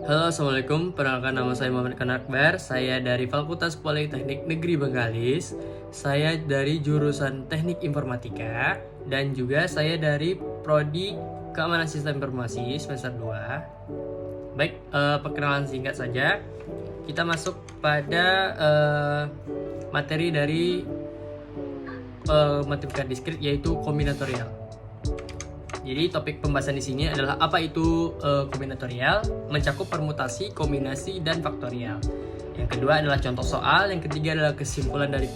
Halo, Assalamualaikum. Perkenalkan, nama saya Muhammad Kanakbar. Saya dari Fakultas Politeknik Negeri Bengkalis. Saya dari jurusan Teknik Informatika. Dan juga saya dari Prodi Keamanan Sistem Informasi semester 2. Baik, perkenalan singkat saja. Kita masuk pada materi dari matematika diskrit, yaitu kombinatorial. Jadi topik pembahasan di sini adalah apa itu kombinatorial, mencakup permutasi, kombinasi, dan faktorial. Yang kedua adalah contoh soal, yang ketiga adalah kesimpulan dari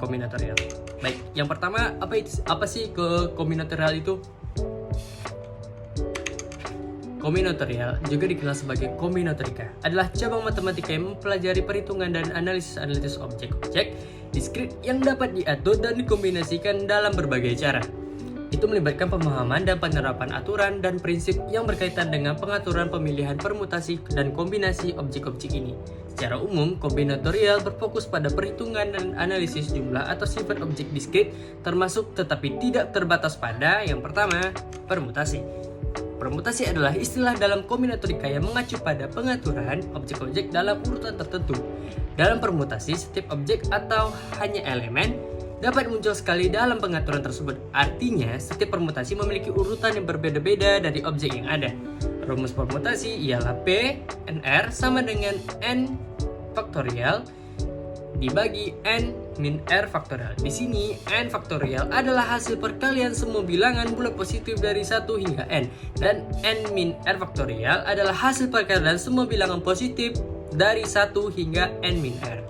kombinatorial. Baik, yang pertama apa sih kombinatorial itu? Kombinatorial, juga dikenal sebagai kombinatorika, adalah cabang matematika yang mempelajari perhitungan dan analisis objek-objek diskrit yang dapat diatur dan dikombinasikan dalam berbagai cara. Itu melibatkan pemahaman dan penerapan aturan dan prinsip yang berkaitan dengan pengaturan pemilihan permutasi dan kombinasi objek-objek ini. Secara umum, kombinatorial berfokus pada perhitungan dan analisis jumlah atau sifat objek diskrit, termasuk tetapi tidak terbatas pada yang pertama, permutasi. Permutasi adalah istilah dalam kombinatorika yang mengacu pada pengaturan objek-objek dalam urutan tertentu. Dalam permutasi, setiap objek atau hanya elemen dapat muncul sekali dalam pengaturan tersebut. Artinya, setiap permutasi memiliki urutan yang berbeda-beda dari objek yang ada. Rumus permutasi ialah P NR sama dengan N faktorial dibagi N min R faktorial. Di sini, N faktorial adalah hasil perkalian semua bilangan bulat positif dari 1 hingga N. Dan N min R faktorial adalah hasil perkalian semua bilangan positif dari 1 hingga N min R.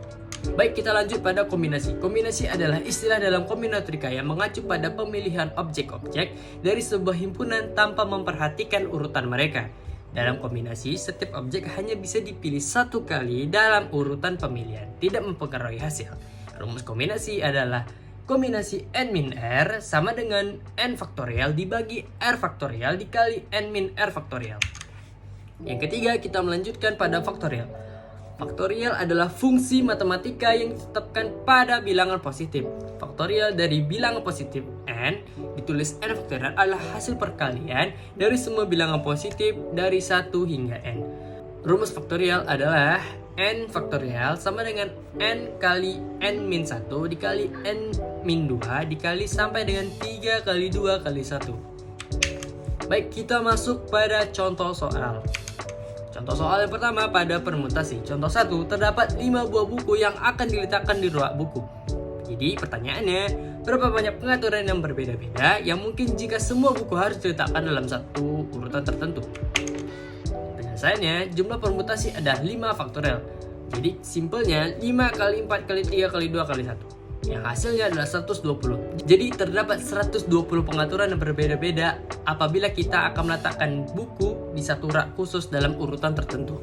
Baik, kita lanjut pada kombinasi. Kombinasi adalah istilah dalam kombinatorika yang mengacu pada pemilihan objek-objek dari sebuah himpunan tanpa memperhatikan urutan mereka. Dalam kombinasi, setiap objek hanya bisa dipilih satu kali dalam urutan pemilihan, tidak mempengaruhi hasil. Rumus kombinasi adalah kombinasi N min R sama dengan N faktorial dibagi R faktorial dikali N min R faktorial. Yang ketiga, kita melanjutkan pada faktorial. Faktorial adalah fungsi matematika yang ditetapkan pada bilangan positif. Faktorial dari bilangan positif N ditulis N faktorial adalah hasil perkalian dari semua bilangan positif dari 1 hingga N. Rumus faktorial adalah N faktorial sama dengan N kali N min 1 dikali N min 2 dikali sampai dengan 3 kali 2 kali 1. Baik, kita masuk pada contoh soal. Contoh soal yang pertama pada permutasi. Contoh 1, terdapat 5 buah buku yang akan diletakkan di rak buku. Jadi pertanyaannya, berapa banyak pengaturan yang berbeda-beda yang mungkin jika semua buku harus diletakkan dalam satu urutan tertentu? Penyelesaiannya, jumlah permutasi ada 5 faktorial. Jadi simpelnya 5 kali 4 kali 3 kali 2 kali 1. Yang hasilnya adalah 120. Jadi terdapat 120 pengaturan yang berbeda-beda apabila kita akan meletakkan buku di satu rak khusus dalam urutan tertentu.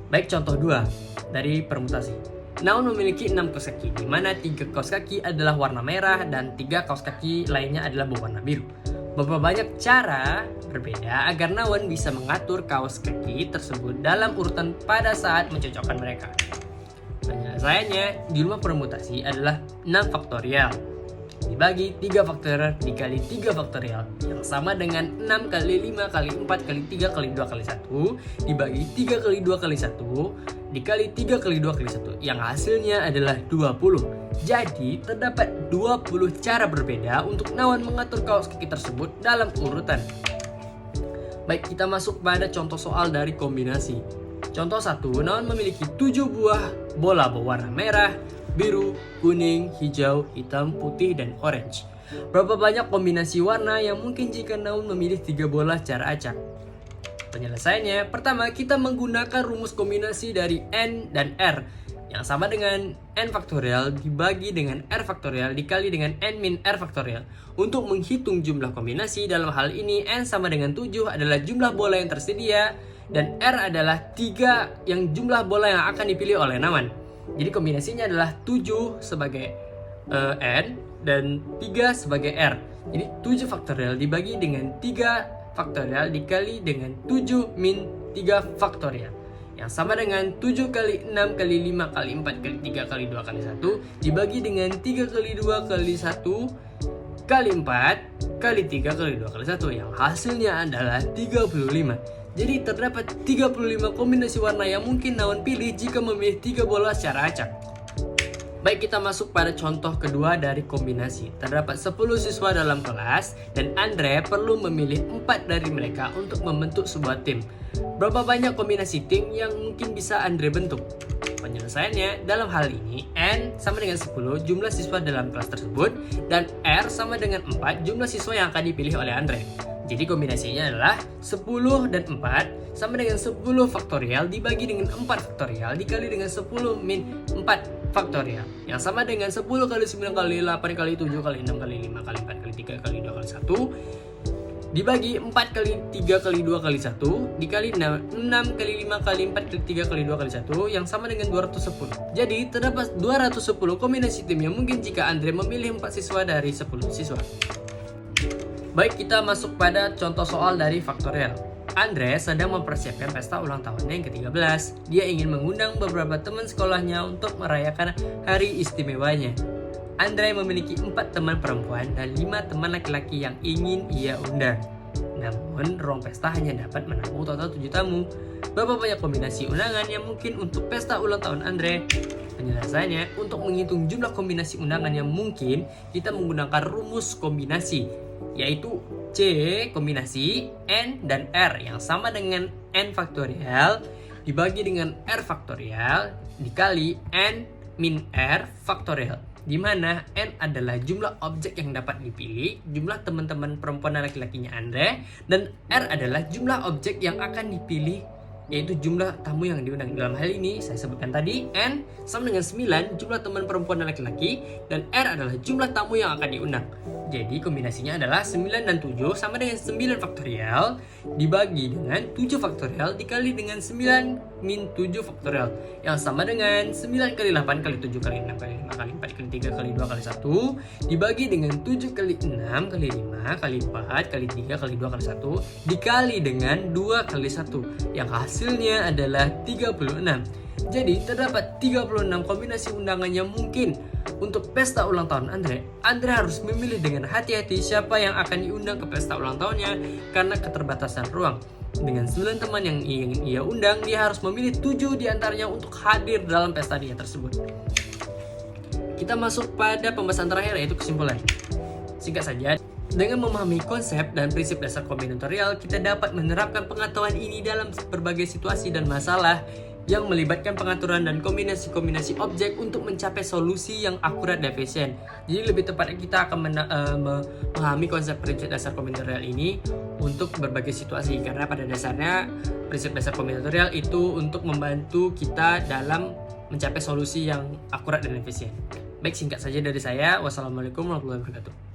Baik, contoh 2 dari permutasi. Naun memiliki 6 kaos kaki, di mana 3 kaos kaki adalah warna merah dan 3 kaos kaki lainnya adalah berwarna biru. Beberapa banyak cara berbeda agar Naun bisa mengatur kaos kaki tersebut dalam urutan pada saat mencocokkan mereka. Penyelesaiannya, jumlah permutasi adalah 6 faktorial dibagi 3 faktorial dikali 3 faktorial yang sama dengan 6 kali 5 kali 4 kali 3 kali 2 kali 1 dibagi 3 kali 2 kali 1 dikali 3 kali 2 kali 1 yang hasilnya adalah 20. Jadi terdapat 20 cara berbeda untuk Nawan mengatur kaos kaki tersebut dalam urutan. Baik, kita masuk pada contoh soal dari kombinasi. Contoh 1, Nawan memiliki 7 buah bola berwarna merah, biru, kuning, hijau, hitam, putih, dan orange. Berapa banyak kombinasi warna yang mungkin jika Nawan memilih 3 bola secara acak? Penyelesaiannya, pertama kita menggunakan rumus kombinasi dari N dan R yang sama dengan N faktorial dibagi dengan R faktorial dikali dengan N min R faktorial. Untuk menghitung jumlah kombinasi, dalam hal ini N sama dengan 7 adalah jumlah bola yang tersedia dan R adalah 3 yang jumlah bola yang akan dipilih oleh Nawan. Jadi kombinasinya adalah 7 sebagai N dan 3 sebagai R. Jadi 7 faktorial dibagi dengan 3 faktorial dikali dengan 7 min 3 faktorial. Yang sama dengan 7 kali 6 kali 5 kali 4 kali 3 kali 2 kali 1 dibagi dengan 3 kali 2 kali 1 kali 4 kali 3 kali 2 kali 1 yang hasilnya adalah 35. Jadi terdapat 35 kombinasi warna yang mungkin Nawan pilih jika memilih 3 bola secara acak. Baik, kita masuk pada contoh kedua dari kombinasi. Terdapat 10 siswa dalam kelas dan Andre perlu memilih 4 dari mereka untuk membentuk sebuah tim. Berapa banyak kombinasi tim yang mungkin bisa Andre bentuk? Penyelesaiannya dalam hal ini N sama dengan 10 jumlah siswa dalam kelas tersebut dan R sama dengan 4 jumlah siswa yang akan dipilih oleh Andre. Jadi kombinasinya adalah 10 dan 4 sama dengan 10 faktorial dibagi dengan 4 faktorial dikali dengan 10 min 4 faktorial yang sama dengan 10 kali 9 kali 8 kali 7 kali 6 kali 5 kali 4 kali 3 kali 2 kali 1 dibagi 4 kali 3 kali 2 kali 1 dikali 6 kali 5 kali 4 kali 3 kali 2 kali 1 yang sama dengan 210. Jadi terdapat 210 kombinasi tim yang mungkin jika Andre memilih 4 siswa dari 10 siswa. Baik, kita masuk pada contoh soal dari faktorial. Andre sedang mempersiapkan pesta ulang tahunnya yang ke-13. Dia ingin mengundang beberapa teman sekolahnya untuk merayakan hari istimewanya. Andre memiliki 4 teman perempuan dan 5 teman laki-laki yang ingin ia undang. Namun, ruang pesta hanya dapat menampung total 7 tamu. Berapa banyak kombinasi undangan yang mungkin untuk pesta ulang tahun Andre? Penyelesaiannya, untuk menghitung jumlah kombinasi undangan yang mungkin, kita menggunakan rumus kombinasi, yaitu C kombinasi N dan R yang sama dengan N faktorial dibagi dengan R faktorial dikali N min R faktorial, di mana N adalah jumlah objek yang dapat dipilih, jumlah teman-teman perempuan dan laki-lakinya Andre, dan R adalah jumlah objek yang akan dipilih, yaitu jumlah tamu yang diundang. Dalam hal ini saya sebutkan tadi N sama dengan 9 jumlah teman perempuan dan laki-laki, dan R adalah jumlah tamu yang akan diundang. Jadi kombinasinya adalah 9 dan 7 sama dengan 9 faktorial dibagi dengan 7 faktorial dikali dengan 9 min 7 faktorial yang sama dengan 9 kali 8 kali 7 kali 6 kali 5 kali 4 kali 3 kali 2 kali 1 dibagi dengan 7 kali 6 kali 5 kali 4 kali 3 kali 2 kali 1 dikali dengan 2 kali 1 yang hasilnya adalah 36. Jadi terdapat 36 kombinasi undangan yang mungkin untuk pesta ulang tahun Andre. Andre harus memilih dengan hati-hati siapa yang akan diundang ke pesta ulang tahunnya karena keterbatasan ruang. Dengan 9 teman yang ingin ia undang, dia harus memilih 7 diantaranya untuk hadir dalam pesta dia tersebut. Kita masuk pada pembahasan terakhir, yaitu kesimpulan. Singkat saja, dengan memahami konsep dan prinsip dasar kombinatorial, kita dapat menerapkan pengetahuan ini dalam berbagai situasi dan masalah yang melibatkan pengaturan dan kombinasi-kombinasi objek untuk mencapai solusi yang akurat dan efisien. Jadi lebih tepatnya kita akan memahami konsep prinsip dasar kombinatorial ini untuk berbagai situasi, karena pada dasarnya prinsip dasar kombinatorial itu untuk membantu kita dalam mencapai solusi yang akurat dan efisien. Baik, singkat saja dari saya. Wassalamualaikum warahmatullahi wabarakatuh.